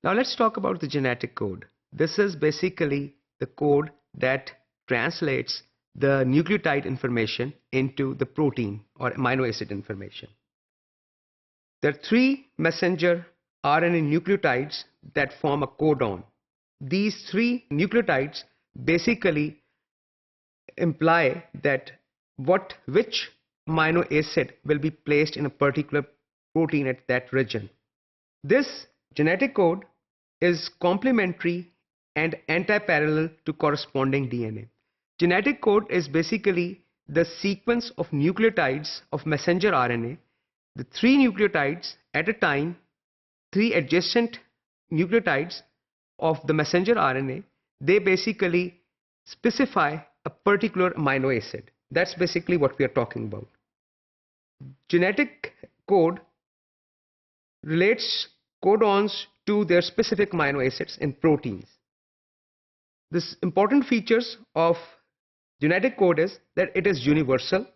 Now let's talk about the genetic code. This is basically the code that translates the nucleotide information into the protein or amino acid information. There are three messenger RNA nucleotides that form a codon. These three nucleotides basically imply that which amino acid will be placed in a particular protein at that region. This genetic code is complementary and anti-parallel to corresponding DNA. Genetic code is basically the sequence of nucleotides of messenger RNA, the three nucleotides at a time, three adjacent nucleotides of the messenger RNA. They basically specify a particular amino acid. That's basically what we are talking about. Genetic code relates codons to their specific amino acids in proteins. This important features of genetic code is that it is universal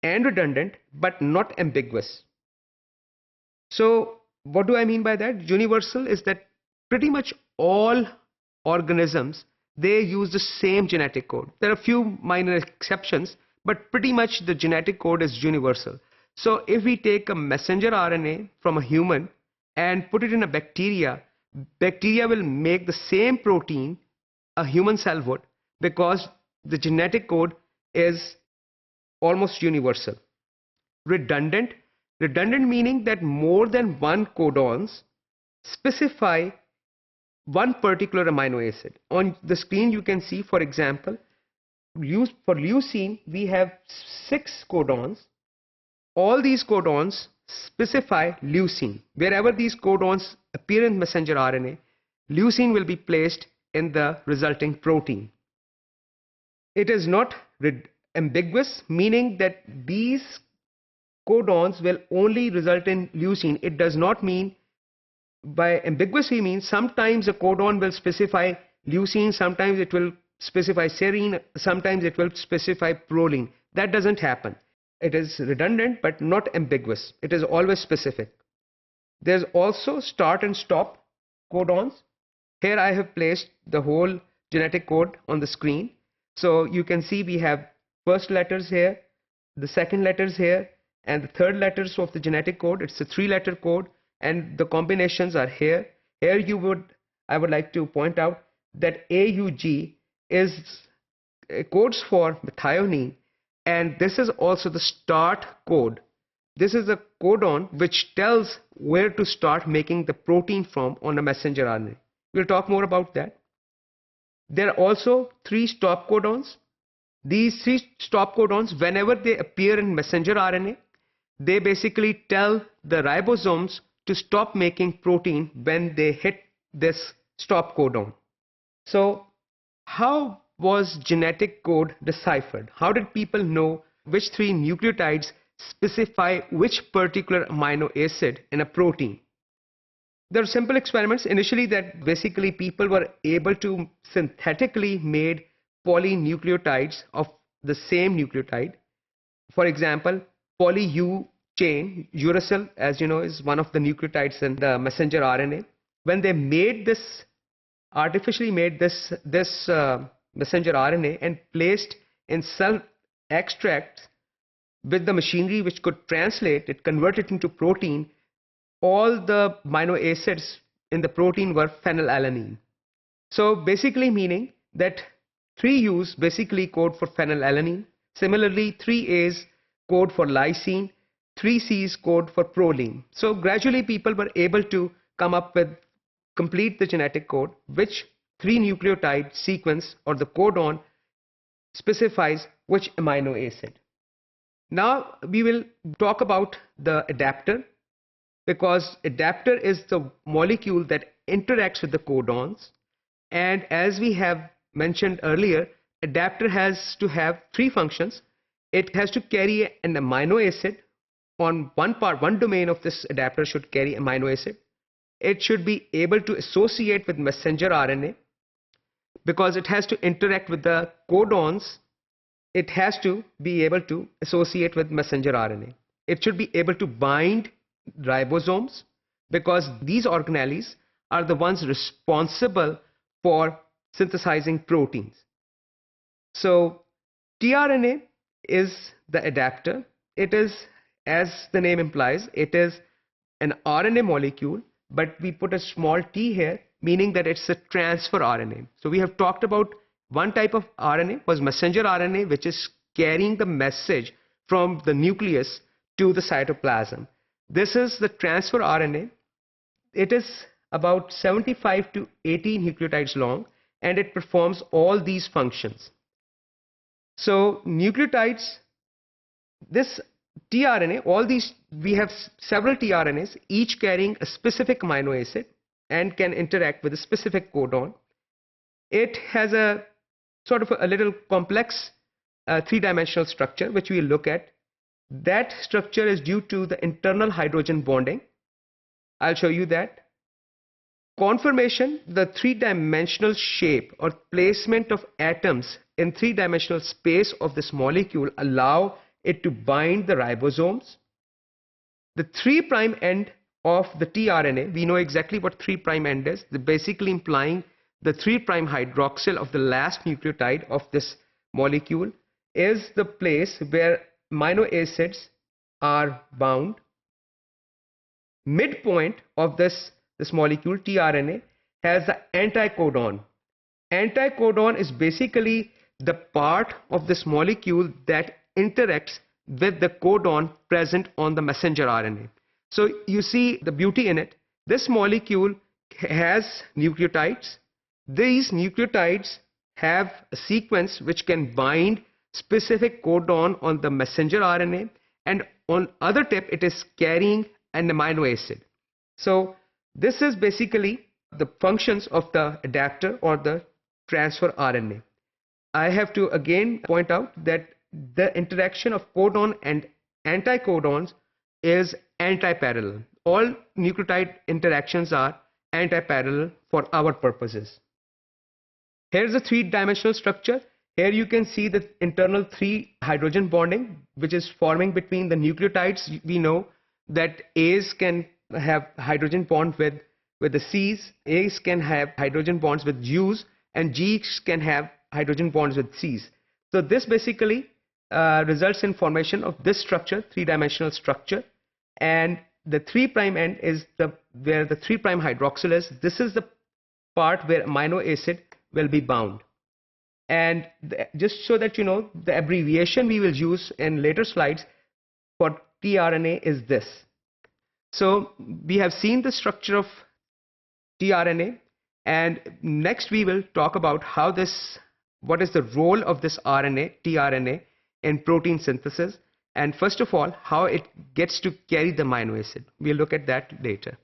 and redundant but not ambiguous. So what do I mean by that? Universal is that pretty much all organisms, they use the same genetic code. There are a few minor exceptions, but pretty much the genetic code is universal. So if we take a messenger RNA from a human and put it in a bacteria, bacteria will make the same protein a human cell would, because the genetic code is almost universal. Redundant meaning that more than one codons specify one particular amino acid. On the screen you can see, for example, for leucine we have 6 codons. All these codons specify leucine. Wherever these codons appear in messenger RNA, leucine will be placed in the resulting protein. It is not ambiguous, meaning that these codons will only result in leucine. It does not mean, by ambiguously means, sometimes a codon will specify leucine, sometimes it will specify serine, sometimes it will specify proline. That doesn't happen. It is redundant but not ambiguous. It is always specific. There's also start and stop codons. Here I have placed the whole genetic code on the screen. So you can see we have first letters here, the second letters here, and the third letters of the genetic code. It's a 3-letter code, and the combinations are here. Here I would like to point out that AUG codes for methionine, and this is also the start code. This is a codon which tells where to start making the protein from on a messenger RNA. We'll talk more about that. There are also 3 stop codons. These 3 stop codons, whenever they appear in messenger RNA, they basically tell the ribosomes to stop making protein when they hit this stop codon. So how was genetic code deciphered? How did people know which 3 nucleotides specify which particular amino acid in a protein? There are simple experiments initially that basically people were able to synthetically made polynucleotides of the same nucleotide. For example, poly-U chain, uracil, as you know, is one of the nucleotides in the messenger RNA. When they made this, artificially made this messenger RNA and placed in cell extracts with the machinery which could translate it, convert it into protein, all the amino acids in the protein were phenylalanine. So basically meaning that 3 U's basically code for phenylalanine. Similarly, 3 A's code for lysine, 3 C's code for proline. So gradually people were able to come up with, complete the genetic code, which 3 nucleotide sequence or the codon specifies which amino acid. Now we will talk about the adapter, because adapter is the molecule that interacts with the codons. And as we have mentioned earlier, adapter has to have 3 functions. It has to carry an amino acid. On one domain of this adapter should carry amino acid. It should be able to associate with messenger RNA, because it has to interact with the codons. It has to be able to associate with messenger RNA. It should be able to bind ribosomes, because these organelles are the ones responsible for synthesizing proteins. So tRNA is the adapter. It is, as the name implies, it is an RNA molecule, but we put a small t here, meaning that it's a transfer RNA. So we have talked about one type of RNA was messenger RNA, which is carrying the message from the nucleus to the cytoplasm. This is the transfer RNA. It is about 75 to 80 nucleotides long, and it performs all these functions. So nucleotides, this tRNA, all these, we have several tRNAs, each carrying a specific amino acid and can interact with a specific codon. It has a sort of a little complex three-dimensional structure, which we'll look at. That structure is due to the internal hydrogen bonding. I'll show you that. Conformation, the three-dimensional shape or placement of atoms in three-dimensional space of this molecule allow it to bind the ribosomes. The 3' end of the tRNA, we know exactly what 3' end is, basically implying the 3' hydroxyl of the last nucleotide of this molecule is the place where amino acids are bound. Midpoint of this molecule, tRNA, has the anticodon. Anticodon is basically the part of this molecule that interacts with the codon present on the messenger RNA. So you see the beauty in it. This molecule has nucleotides. These nucleotides have a sequence which can bind specific codon on the messenger RNA, and on other tip it is carrying an amino acid. So this is basically the functions of the adapter or the transfer RNA. I have to again point out that the interaction of codon and anticodons is antiparallel. All nucleotide interactions are antiparallel for our purposes. Here's a three-dimensional structure. Here you can see the internal 3 hydrogen bonding, which is forming between the nucleotides. We know that A's can have hydrogen bond with the C's, A's can have hydrogen bonds with U's, and G's can have hydrogen bonds with C's. So this basically results in formation of this structure, three-dimensional structure, and the 3' end is where the 3' hydroxyl is. This is the part where amino acid will be bound. And just so that you know, the abbreviation we will use in later slides for tRNA is this. So we have seen the structure of tRNA, and next we will talk about what is the role of this RNA, tRNA, in protein synthesis, and first of all, how it gets to carry the amino acid. We'll look at that later.